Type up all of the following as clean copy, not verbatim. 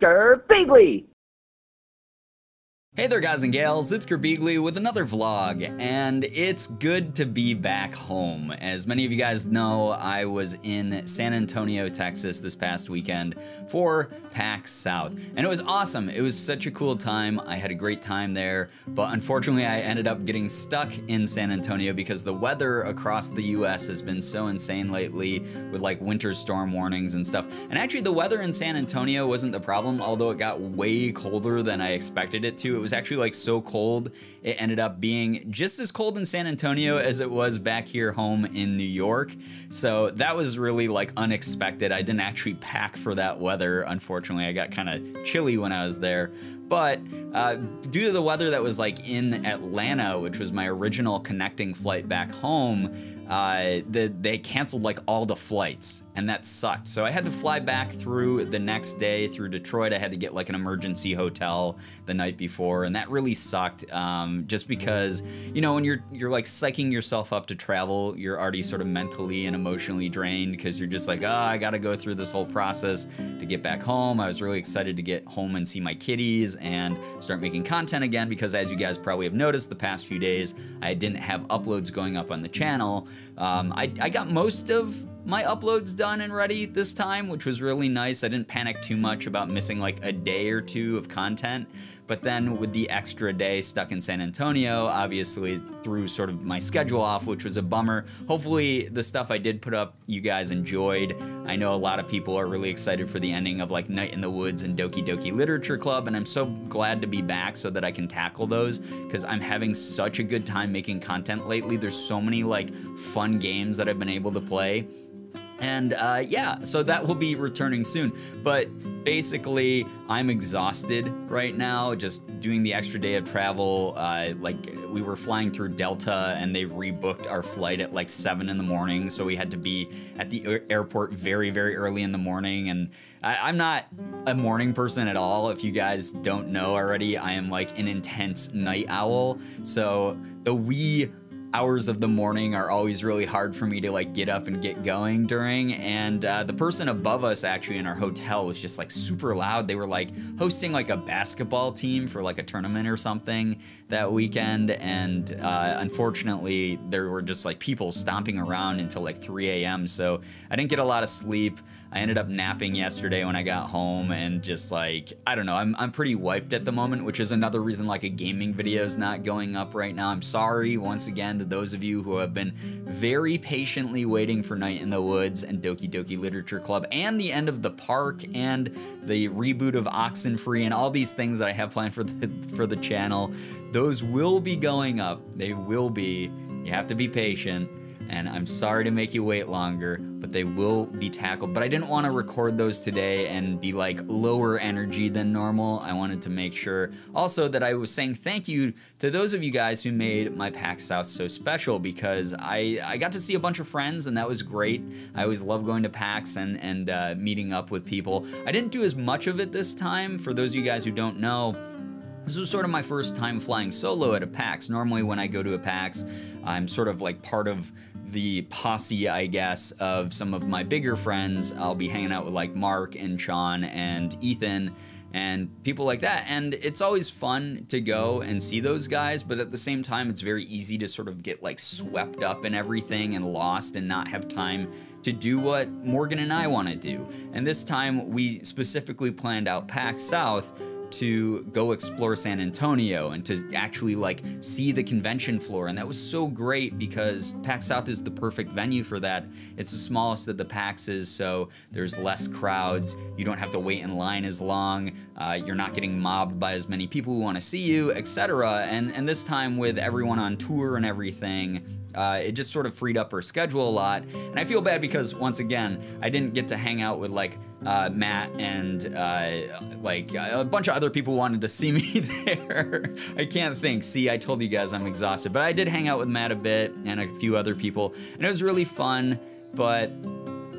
Girbeagly! Hey there guys and gals, it's Girbeagly with another vlog, and it's good to be back home. As many of you guys know, I was in San Antonio, Texas this past weekend for PAX South, and it was awesome. It was such a cool time. I had a great time there, but unfortunately I ended up getting stuck in San Antonio because the weather across the US has been so insane lately with like winter storm warnings and stuff. And actually the weather in San Antonio wasn't the problem, although it got way colder than I expected it to. It was actually like so cold, it ended up being just as cold in San Antonio as it was back here home in New York. So that was really like unexpected. I didn't actually pack for that weather, unfortunately. I got kind of chilly when I was there. But due to the weather that was like in Atlanta, which was my original connecting flight back home, they canceled like all the flights, and that sucked. So I had to fly back through the next day through Detroit. I had to get like an emergency hotel the night before, and that really sucked. Just because, you know, when you're like psyching yourself up to travel, you're already sort of mentally and emotionally drained because you're just like, oh, I gotta go through this whole process to get back home. I was really excited to get home and see my kitties and start making content again because, as you guys probably have noticed, the past few days I didn't have uploads going up on the channel. I got most of my uploads done and ready this time, which was really nice. I didn't panic too much about missing like a day or two of content, but then with the extra day stuck in San Antonio, obviously threw sort of my schedule off, which was a bummer. Hopefully the stuff I did put up you guys enjoyed. I know a lot of people are really excited for the ending of like Night in the Woods and Doki Doki Literature Club, and I'm so glad to be back so that I can tackle those because I'm having such a good time making content lately. There's so many like fun games that I've been able to play. And yeah, so that will be returning soon. But basically, I'm exhausted right now, just doing the extra day of travel. Like, we were flying through Delta, and they rebooked our flight at like 7 in the morning, so we had to be at the airport very, very early in the morning. And I'm not a morning person at all. If you guys don't know already, I am like an intense night owl. So the wee hours of the morning are always really hard for me to like get up and get going during. And the person above us actually in our hotel was just like super loud. They were like hosting like a basketball team for like a tournament or something that weekend, and unfortunately there were just like people stomping around until like 3 a.m. so I didn't get a lot of sleep. I ended up napping yesterday when I got home, and just like, I don't know, I'm pretty wiped at the moment, which is another reason like a gaming video is not going up right now. I'm sorry once again to those of you who have been very patiently waiting for Night in the Woods and Doki Doki Literature Club and the end of the park and the reboot of Oxenfree and all these things that I have planned for the channel. Those will be going up. They will be. You have to be patient. And I'm sorry to make you wait longer, but they will be tackled. But I didn't want to record those today and be like lower energy than normal. I wanted to make sure also that I was saying thank you to those of you guys who made my PAX South so special, because I got to see a bunch of friends, and that was great. I always love going to PAX and meeting up with people. I didn't do as much of it this time. For those of you guys who don't know, this was sort of my first time flying solo at a PAX. Normally when I go to a PAX, I'm sort of like part of the posse, I guess, of some of my bigger friends. I'll be hanging out with like Mark and Sean and Ethan and people like that, and it's always fun to go and see those guys, but at the same time it's very easy to sort of get like swept up in everything and lost and not have time to do what Morgan and I want to do. And this time we specifically planned out PAX South to go explore San Antonio and to actually like see the convention floor, and that was so great because PAX South is the perfect venue for that. It's the smallest of the PAXs, so there's less crowds, you don't have to wait in line as long, you're not getting mobbed by as many people who want to see you, etc. And this time with everyone on tour and everything, it just sort of freed up her schedule a lot. And I feel bad because, once again, I didn't get to hang out with like Matt and like a bunch of other people who wanted to see me there. I can't think. See, I told you guys I'm exhausted, but I did hang out with Matt a bit and a few other people, and it was really fun. But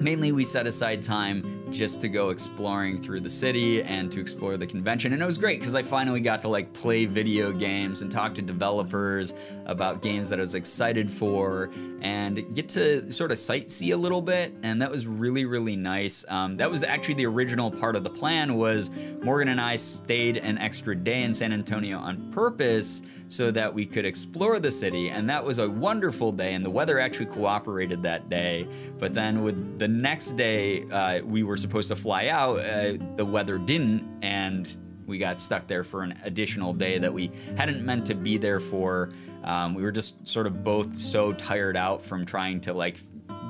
mainly we set aside time just to go exploring through the city and to explore the convention. And it was great because I finally got to like play video games and talk to developers about games that I was excited for and get to sort of sightsee a little bit. And that was really, really nice. That was actually the original part of the plan. Was Morgan and I stayed an extra day in San Antonio on purpose so that we could explore the city, and that was a wonderful day, and the weather actually cooperated that day. But then with the next day, we were supposed to fly out, the weather didn't, and we got stuck there for an additional day that we hadn't meant to be there for. We were just sort of both so tired out from trying to like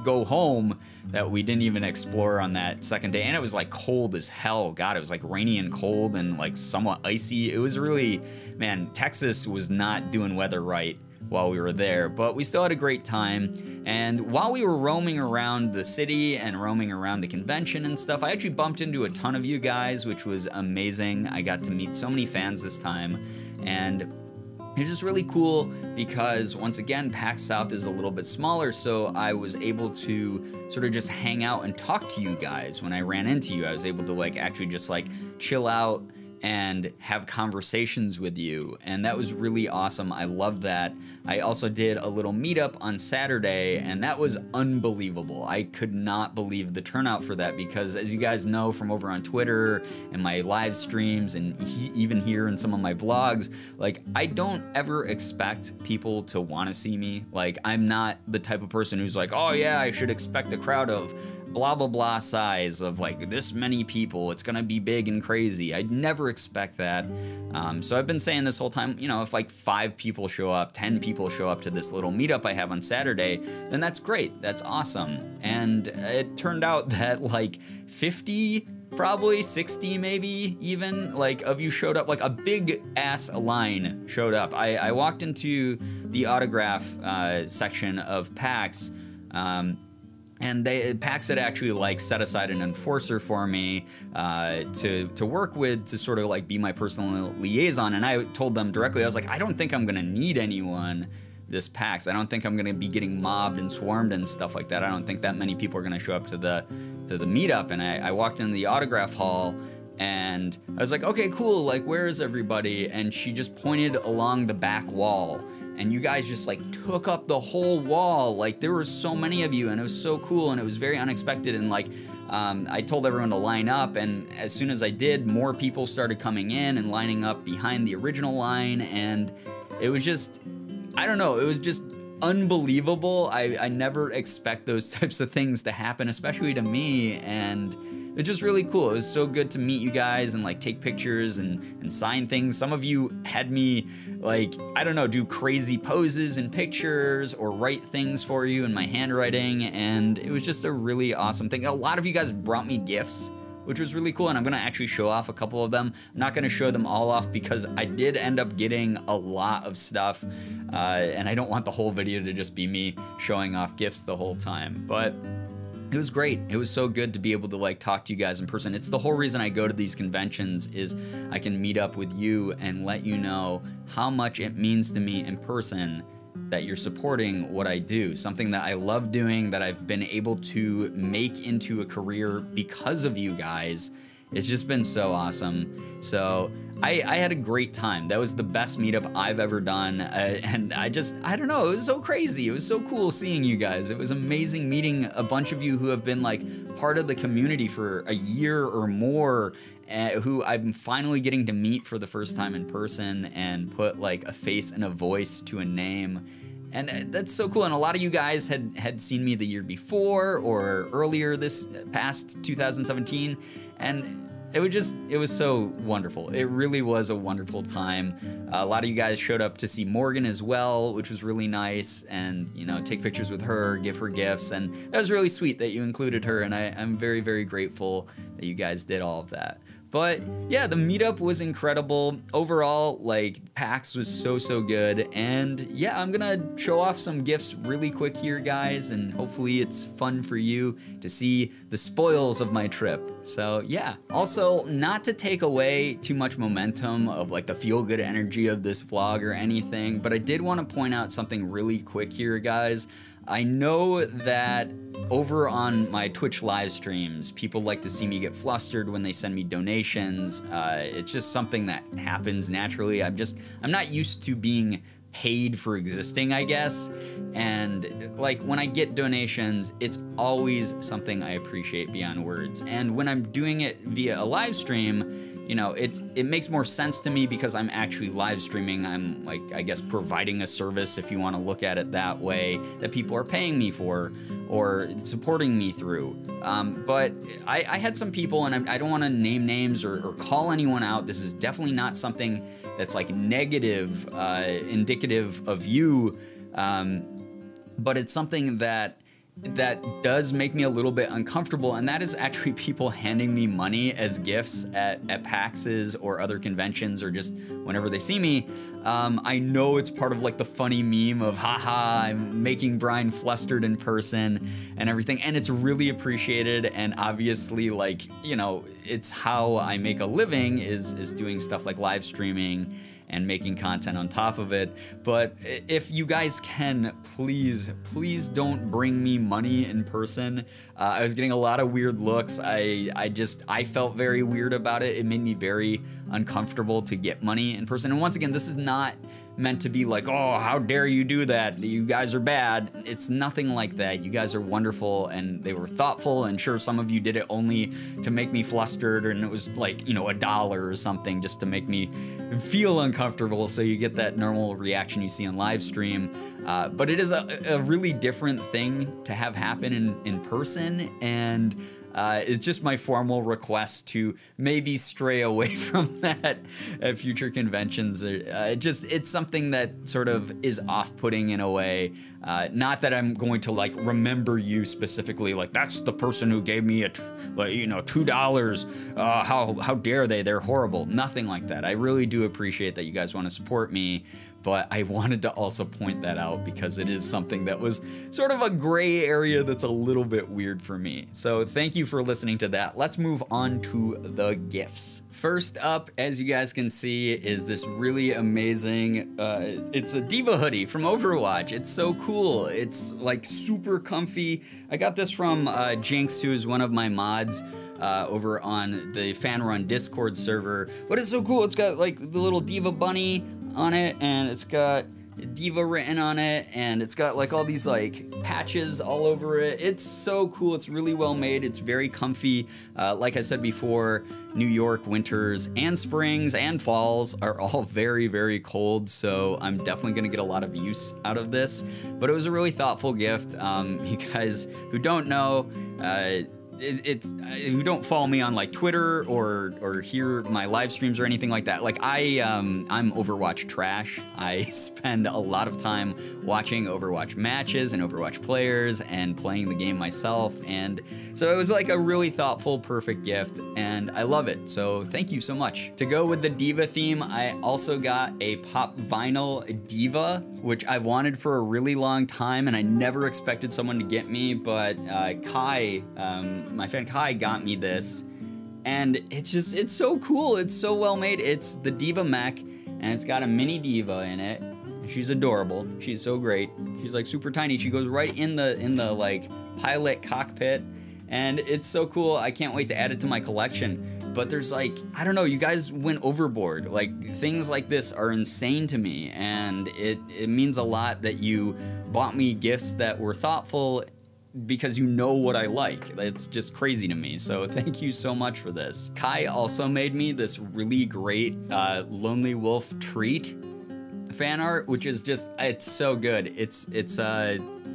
go home that we didn't even explore on that second day. And it was like cold as hell. God, it was like rainy and cold and like somewhat icy. It was really, man, Texas was not doing weather right while we were there, but we still had a great time. And while we were roaming around the city and roaming around the convention and stuff, I actually bumped into a ton of you guys, which was amazing. I got to meet so many fans this time, and it's just really cool because, once again, PAX South is a little bit smaller, so I was able to sort of just hang out and talk to you guys. When I ran into you, I was able to like actually just like chill out and have conversations with you, and that was really awesome. I love that. I also did a little meetup on Saturday, and that was unbelievable. I could not believe the turnout for that because, as you guys know from over on Twitter and my live streams and even here in some of my vlogs, like, I don't ever expect people to want to see me. Like, I'm not the type of person who's like, oh yeah, I should expect a crowd of blah blah blah size of like this many people, it's gonna be big and crazy. I'd never expect that. So I've been saying this whole time, you know, if like 5 people show up, 10 people show up to this little meetup I have on Saturday, then that's great, that's awesome. And it turned out that like 50, probably 60 maybe even, like, of you showed up. Like a big ass line showed up. I walked into the autograph section of PAX, and PAX had actually like set aside an enforcer for me to work with, to sort of like be my personal liaison. And I told them directly, I was like, I don't think I'm gonna need anyone this PAX. I don't think I'm gonna be getting mobbed and swarmed and stuff like that. I don't think that many people are gonna show up to the meetup. And I walked in the autograph hall and I was like, okay, cool, like, where is everybody? And she just pointed along the back wall. And you guys just like took up the whole wall. Like, there were so many of you, and it was so cool, and it was very unexpected. And like, I told everyone to line up, and as soon as I did, more people started coming in and lining up behind the original line. And it was just, I don't know, it was just unbelievable. I never expect those types of things to happen, especially to me. And it's just really cool. It was so good to meet you guys and like take pictures and sign things. Some of you had me like, I don't know, do crazy poses in pictures or write things for you in my handwriting, and it was just a really awesome thing. A lot of you guys brought me gifts, which was really cool, and I'm gonna actually show off a couple of them. I'm not gonna show them all off because I did end up getting a lot of stuff, and I don't want the whole video to just be me showing off gifts the whole time. But it was great. It was so good to be able to like talk to you guys in person. It's the whole reason I go to these conventions, is I can meet up with you and let you know how much it means to me in person that you're supporting what I do. Something that I love doing, that I've been able to make into a career because of you guys. It's just been so awesome. So I had a great time. That was the best meetup I've ever done. And I don't know, it was so crazy. It was so cool seeing you guys. It was amazing meeting a bunch of you who have been like part of the community for a year or more, who I'm finally getting to meet for the first time in person and put like a face and a voice to a name. And that's so cool. And a lot of you guys had seen me the year before or earlier this past 2017. And it was so wonderful. It really was a wonderful time. A lot of you guys showed up to see Morgan as well, which was really nice, and, you know, take pictures with her, give her gifts, and that was really sweet that you included her, and I'm very, very grateful that you guys did all of that. But yeah, the meetup was incredible. Overall, like, PAX was so good. And yeah, I'm gonna show off some gifts really quick here, guys, and hopefully it's fun for you to see the spoils of my trip. So yeah. Also, not to take away too much momentum of like the feel-good energy of this vlog or anything, but I did want to point out something really quick here, guys. I know that over on my Twitch live streams, people like to see me get flustered when they send me donations. It's just something that happens naturally. I'm not used to being paid for existing, I guess. And like when I get donations, it's always something I appreciate beyond words. And when I'm doing it via a live stream, you know, it makes more sense to me because I'm actually live streaming. I'm like, I guess, providing a service, if you want to look at it that way, that people are paying me for or supporting me through. But I had some people, and I don't want to name names or call anyone out. This is definitely not something that's like negative, indicative of you, but it's something that does make me a little bit uncomfortable, and that is actually people handing me money as gifts at PAXs or other conventions or just whenever they see me. I know it's part of like the funny meme of haha, I'm making Brian flustered in person and everything, and it's really appreciated, and obviously, like, you know, it's how I make a living is doing stuff like live streaming and making content on top of it. But if you guys can, please don't bring me money in person. I was getting a lot of weird looks. I felt very weird about it. It made me very uncomfortable to get money in person. And once again, this is not meant to be like, oh, how dare you do that? You guys are bad. It's nothing like that. You guys are wonderful, and they were thoughtful, and sure, some of you did it only to make me flustered, and it was like, you know, $1 or something just to make me feel uncomfortable, so you get that normal reaction you see on live stream. But it is a really different thing to have happen in person, and it's just my formal request to maybe stray away from that at future conventions. It's something that sort of is off-putting in a way. Not that I'm going to like remember you specifically, like that's the person who gave me $2. How dare they? They're horrible. Nothing like that. I really do appreciate that you guys want to support me. But I wanted to also point that out because it is something that was sort of a gray area that's a little bit weird for me. So thank you for listening to that. Let's move on to the gifts. First up, as you guys can see, is this really amazing, it's a Diva hoodie from Overwatch. It's so cool. It's like super comfy. I got this from Jinx, who is one of my mods over on the fan run Discord server. But it's so cool. It's got like the little Diva bunny on it, and it's got Diva written on it, and it's got like all these like patches all over it. It's so cool. It's really well made. It's very comfy. Like I said before, New York winters and springs and falls are all very, very cold, so I'm definitely gonna get a lot of use out of this. But it was a really thoughtful gift. You guys who don't know, you don't follow me on like Twitter or hear my live streams or anything like that. Like I'm Overwatch trash. I spend a lot of time watching Overwatch matches and Overwatch players and playing the game myself, and so it was like a really thoughtful, perfect gift, and I love it. So thank you so much. To go with the Diva theme, I also got a pop vinyl Diva, which I've wanted for a really long time, and I never expected someone to get me, but Kai, my friend Kai, got me this, and it's so cool. It's so well made. It's the Diva mech, and it's got a mini Diva in it. She's adorable. She's so great. She's like super tiny. She goes right in the like pilot cockpit, and it's so cool. I can't wait to add it to my collection. But there's like, I don't know, you guys went overboard. Like, things like this are insane to me, and it means a lot that you bought me gifts that were thoughtful because you know what I like. It's just crazy to me. So thank you so much for this. Kai also made me this really great Lonely Wolf treat fan art, which is just, it's so good. It's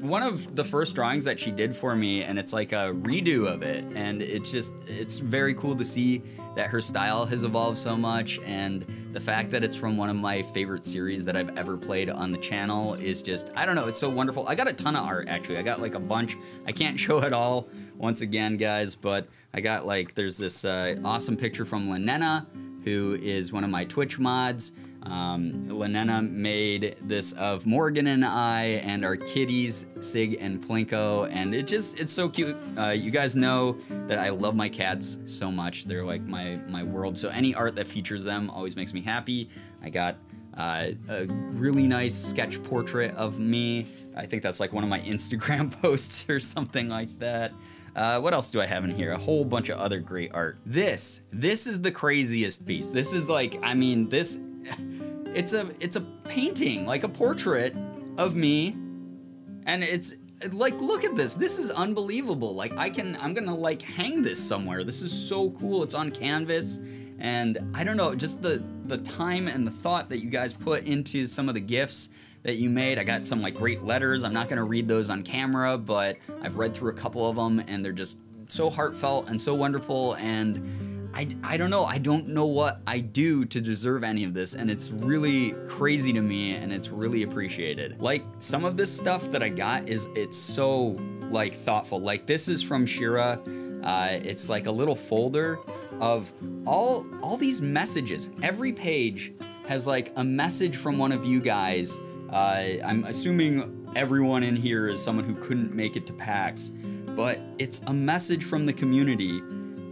one of the first drawings that she did for me, and it's like a redo of it, and it's very cool to see that her style has evolved so much, and the fact that it's from one of my favorite series that I've ever played on the channel is just, I don't know, it's so wonderful. I got a ton of art, actually. I got like a bunch. I can't show it all once again, guys, but I got like, there's this awesome picture from Lenena, who is one of my Twitch mods. Lenena made this of Morgan and I and our kitties, Sig and Plinko, and it's so cute. You guys know that I love my cats so much. They're like my world, so any art that features them always makes me happy. I got a really nice sketch portrait of me. I think that's like one of my Instagram posts or something like that. What else do I have in here? A whole bunch of other great art. This is the craziest piece. This is like, I mean, it's a painting, like a portrait of me, and it's like, look at this. This is unbelievable. Like, I'm gonna like hang this somewhere. This is so cool. It's on canvas, and I don't know, just the time and the thought that you guys put into some of the gifts that you made. I got some like great letters. I'm not gonna read those on camera, but I've read through a couple of them, and they're just so heartfelt and so wonderful, and I don't know. I don't know what I do to deserve any of this, and it's really crazy to me, and it's really appreciated. Like, some of this stuff that I got it's so like thoughtful. Like, this is from Shira. It's like a little folder of all these messages. Every page has like a message from one of you guys. I'm assuming everyone in here is someone who couldn't make it to PAX, but it's a message from the community,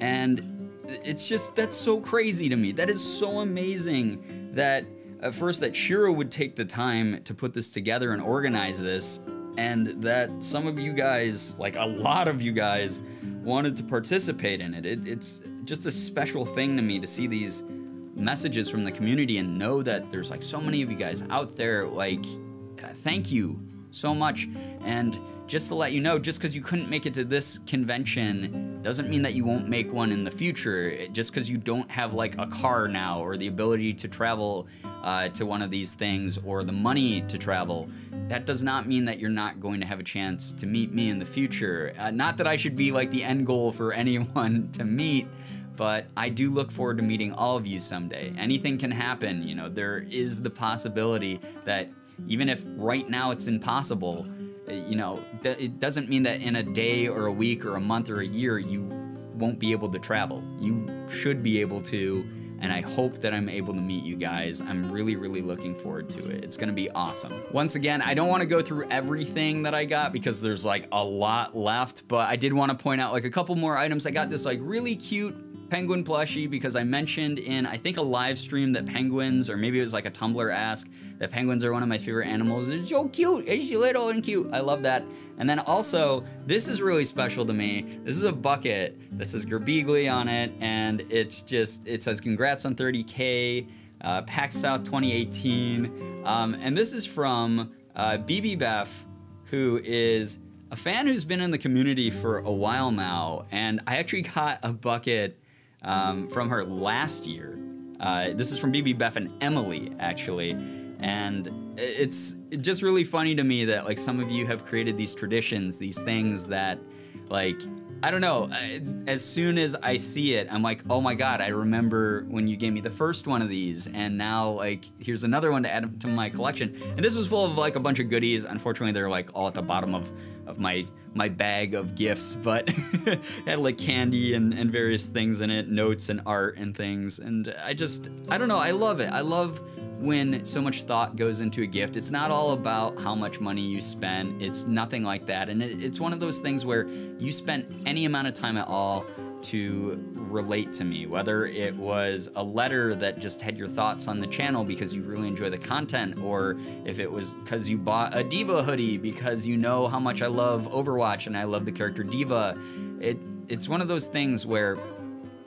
and it's just, that's so crazy to me. That is so amazing that first that Shira would take the time to put this together and organize this, and that some of you guys, like a lot of you guys, wanted to participate in it. It's just a special thing to me to see these messages from the community and know that there's like so many of you guys out there. Like, thank you so much. And just to let you know, just because you couldn't make it to this convention doesn't mean that you won't make one in the future. Just because you don't have like a car now, or the ability to travel to one of these things, or the money to travel, that does not mean that you're not going to have a chance to meet me in the future. Not that I should be like the end goal for anyone to meet, but I do look forward to meeting all of you someday. Anything can happen, you know. There is the possibility that even if right now it's impossible, you know, it doesn't mean that in a day or a week or a month or a year you won't be able to travel. You should be able to, and I hope that I'm able to meet you guys. I'm really, really looking forward to it. It's gonna be awesome. Once again, I don't wanna go through everything that I got because there's like a lot left, but I did wanna point out like a couple more items. I got this like really cute penguin plushie because I mentioned in, I think, a live stream that penguins, or maybe it was like a Tumblr ask, that penguins are one of my favorite animals. It's so cute. It's little and cute. I love that. And then also, this is really special to me. This is a bucket that says Girbeagly on it, and it's just, it says congrats on 30K, PAX South 2018. And this is from BB Beth, who is a fan who's been in the community for a while now, and I actually got a bucket from her last year. This is from BB Beth and Emily, actually, and it's just really funny to me that like some of you have created these traditions, these things that, like, I don't know, as soon as I see it, I'm like, oh my god, I remember when you gave me the first one of these, and now like here's another one to add to my collection. And this was full of like a bunch of goodies. Unfortunately, they're like all at the bottom of my bag of gifts, but it had like candy and various things in it, notes and art and things. And I don't know, I love it. I love when so much thought goes into a gift. It's not all about how much money you spend. It's nothing like that. And it's one of those things where you spent any amount of time at all to relate to me, whether it was a letter that just had your thoughts on the channel because you really enjoy the content, or if it was because you bought a Diva hoodie because you know how much I love Overwatch and I love the character Diva. It's one of those things where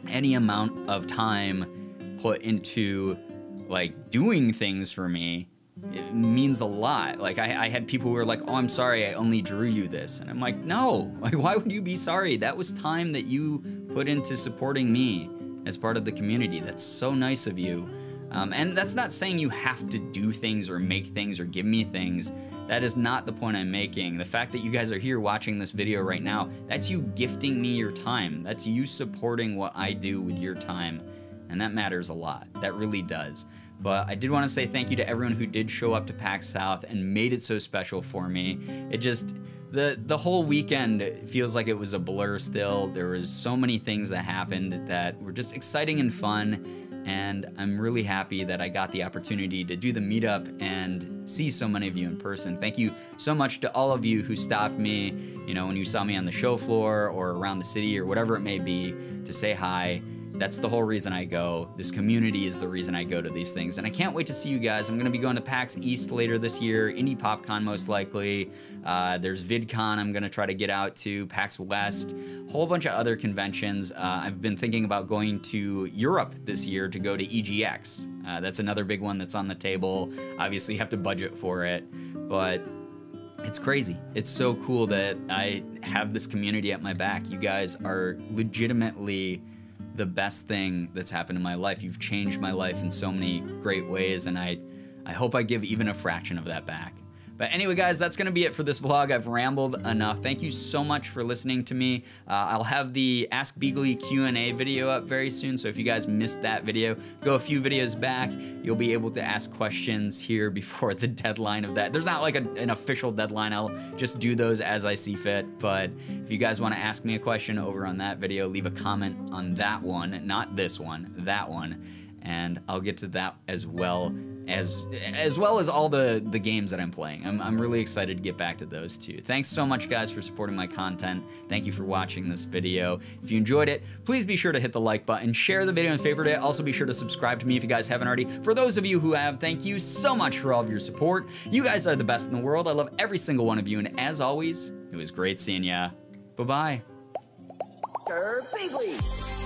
any amount of time put into like doing things for me, it means a lot. Like I had people who were like, oh, I'm sorry, I only drew you this. And I'm like, no, like, why would you be sorry? That was time that you put into supporting me as part of the community. That's so nice of you. And that's not saying you have to do things or make things or give me things. That is not the point I'm making. The fact that you guys are here watching this video right now, that's you gifting me your time. That's you supporting what I do with your time. And that matters a lot. That really does. But I did want to say thank you to everyone who did show up to PAX South and made it so special for me. It just, the whole weekend feels like it was a blur still. There was so many things that happened that were just exciting and fun. And I'm really happy that I got the opportunity to do the meetup and see so many of you in person. Thank you so much to all of you who stopped me, you know, when you saw me on the show floor or around the city or whatever it may be, to say hi. That's the whole reason I go. This community is the reason I go to these things. And I can't wait to see you guys. I'm gonna be going to PAX East later this year, Indie PopCon most likely. There's VidCon I'm gonna try to get out to, PAX West, a whole bunch of other conventions. I've been thinking about going to Europe this year to go to EGX. That's another big one that's on the table. Obviously you have to budget for it, but it's crazy. It's so cool that I have this community at my back. You guys are legitimately the best thing that's happened in my life. You've changed my life in so many great ways, and I hope I give even a fraction of that back. But anyway, guys, that's gonna be it for this vlog. I've rambled enough. Thank you so much for listening to me. I'll have the Ask Beagly Q&A video up very soon, so if you guys missed that video, go a few videos back. You'll be able to ask questions here before the deadline of that. There's not like an official deadline. I'll just do those as I see fit. But if you guys wanna ask me a question over on that video, leave a comment on that one, not this one, that one. And I'll get to that as well as all the games that I'm playing. I'm really excited to get back to those too. Thanks so much, guys, for supporting my content. Thank you for watching this video. If you enjoyed it, please be sure to hit the like button, share the video and favorite it. Also be sure to subscribe to me if you guys haven't already. For those of you who have, thank you so much for all of your support. You guys are the best in the world. I love every single one of you, and as always, it was great seeing ya. Bye-bye. Girbeagly.